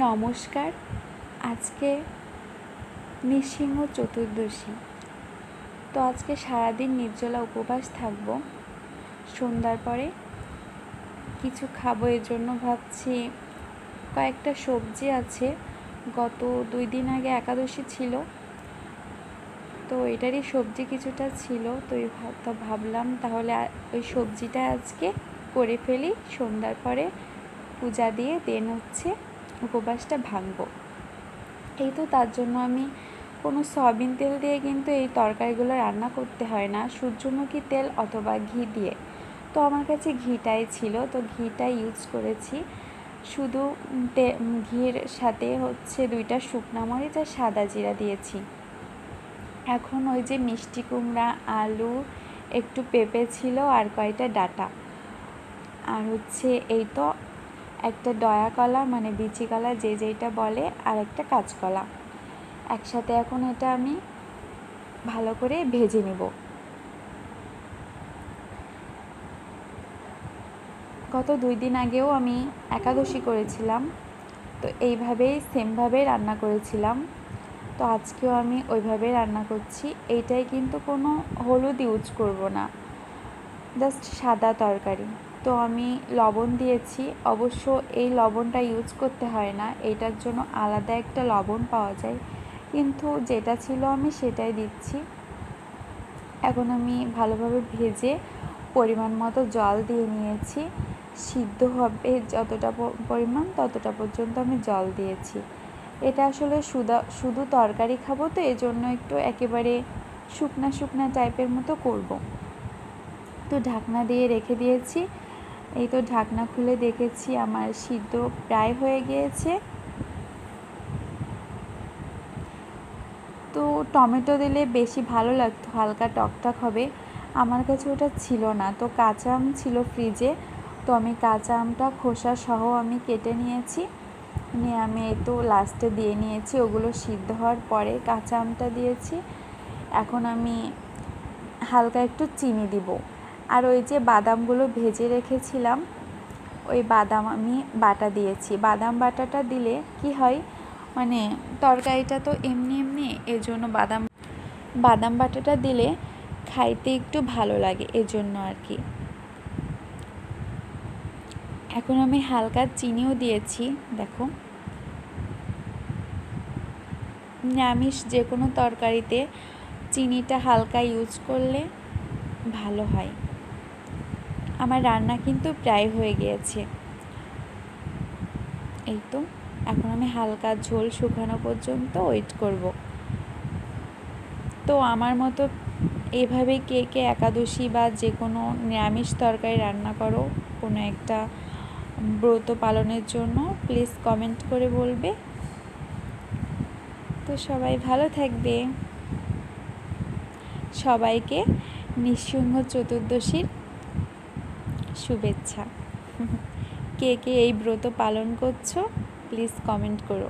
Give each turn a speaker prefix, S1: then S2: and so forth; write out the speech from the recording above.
S1: নমস্কার। আজকে নৃসিংহ চতুর্দশী। তো আজকে সারাদিন নির্জলা উপবাস থাকব। সন্ধ্যার পরে কিছু খাবো, এর জন্য ভাবছি কয়েকটা সবজি আছে। গত 2 দিন আগে একাদশী ছিল, তো এটারই সবজি কিছুটা ছিল। তো ভাবলাম তাহলে ওই সবজিটা আজকে করে ফেলি। সন্ধ্যার পরে পূজা দিয়ে দেন উপবাসটা ভাঙবো। এই তো তার জন্য আমি কোনো সয়াবিন তেল দিয়ে কিন্তু এই তরকারিগুলো রান্না করতে হয় না, সূর্যমুখী তেল অথবা ঘি দিয়ে। তো আমার কাছে ঘিটাই ছিল, তো ঘিটা ইউজ করেছি। শুধু ঘির সাথে 2টা শুকনো মরিচ আর সাদা জিরা দিয়েছি। এখন ওই যে মিষ্টি কুমড়া, আলু, একটু পেঁপে ছিল আর কয়টা ডাঁটা, আর এই তো একটা ডয়া কলা মানে বিচি কলা যে যেইটা বলে, আর একটা কাঁচকলা একসাথে। এখন এটা আমি ভালো করে ভেজে নেব। গত 2 দিন আগেও আমি একাদশী করেছিলাম, তো এইভাবেই সেমভাবেই রান্না করেছিলাম। তো আজকেও আমি ওইভাবেই রান্না করছি। এইটাই কিন্তু কোনো হলুদ ইউজ করব না, জাস্ট সাদা তরকারি। তো আমি লবণ দিয়েছি, অবশ্য এই লবণটা ইউজ করতে হয় না, এইটার জন্য আলাদা একটা লবণ পাওয়া যায়, কিন্তু যেটা ছিল আমি সেটাই দিচ্ছি। এখন আমি ভালোভাবে ভেজে পরিমাণ মতো জল দিয়ে নিয়েছি। সিদ্ধ হবে যতটা পরিমাণ ততটা পর্যন্ত আমি জল দিয়েছি। এটা আসলে শুধু তরকারি খাবো, তো এই জন্য একটু একেবারে শুকনা শুকনা টাইপের মতো করব। তো ঢাকনা দিয়ে রেখে দিয়েছি। এই তো ঢাকনা খুলে দেখেছি আমার সিদ্ধ প্রায় হয়ে গিয়েছে। তো টমেটো দিলে বেশি ভালো লাগতো, হালকা টকটক হবে। আমার কাছে ওটা ছিল না, তো কাঁচা আম ছিল ফ্রিজে, তো আমি কাঁচা আমটা খোসা সহ আমি কেটে নিয়েছি। নিয়ে আমি এই তো লাস্টে দিয়ে নিয়েছি। ওগুলো সিদ্ধ হওয়ার পরে কাঁচা আমটা দিয়েছি। এখন আমি হালকা একটু চিনি দিব। আর ওই যে বাদামগুলো ভেজে রেখেছিলাম, ওই বাদাম আমি বাটা দিয়েছি। বাদাম বাটাটা দিলে কি হয়, মানে তরকারিটা তো এমনি এমনি, এর জন্য বাদাম বাটাটা দিলে খাইতে একটু ভালো লাগে, এজন্য আর কি। এখন আমি হালকা চিনিও দিয়েছি। দেখো, নিরামিষ যে কোনো তরকারিতে চিনিটা হালকা ইউজ করলে ভালো হয়। আমার রান্না কিন্তু প্রায় হয়ে গিয়েছে। এই তো এখন আমি হালকা ঝোল শুকানো পর্যন্ত ওয়েট করব। তো আমার মতো এইভাবে কে কে একাদশী বা যে কোনো নিরামিষ তরকারি রান্না করো কোনো একটা ব্রত পালনের জন্য, প্লিজ কমেন্ট করে বলবে। তো সবাই ভালো থাকবে। সবাইকে নৃসিংহ চতুর্দশীর শুভেচ্ছা। কে কে এই ব্রত পালন করছো প্লিজ কমেন্ট করো।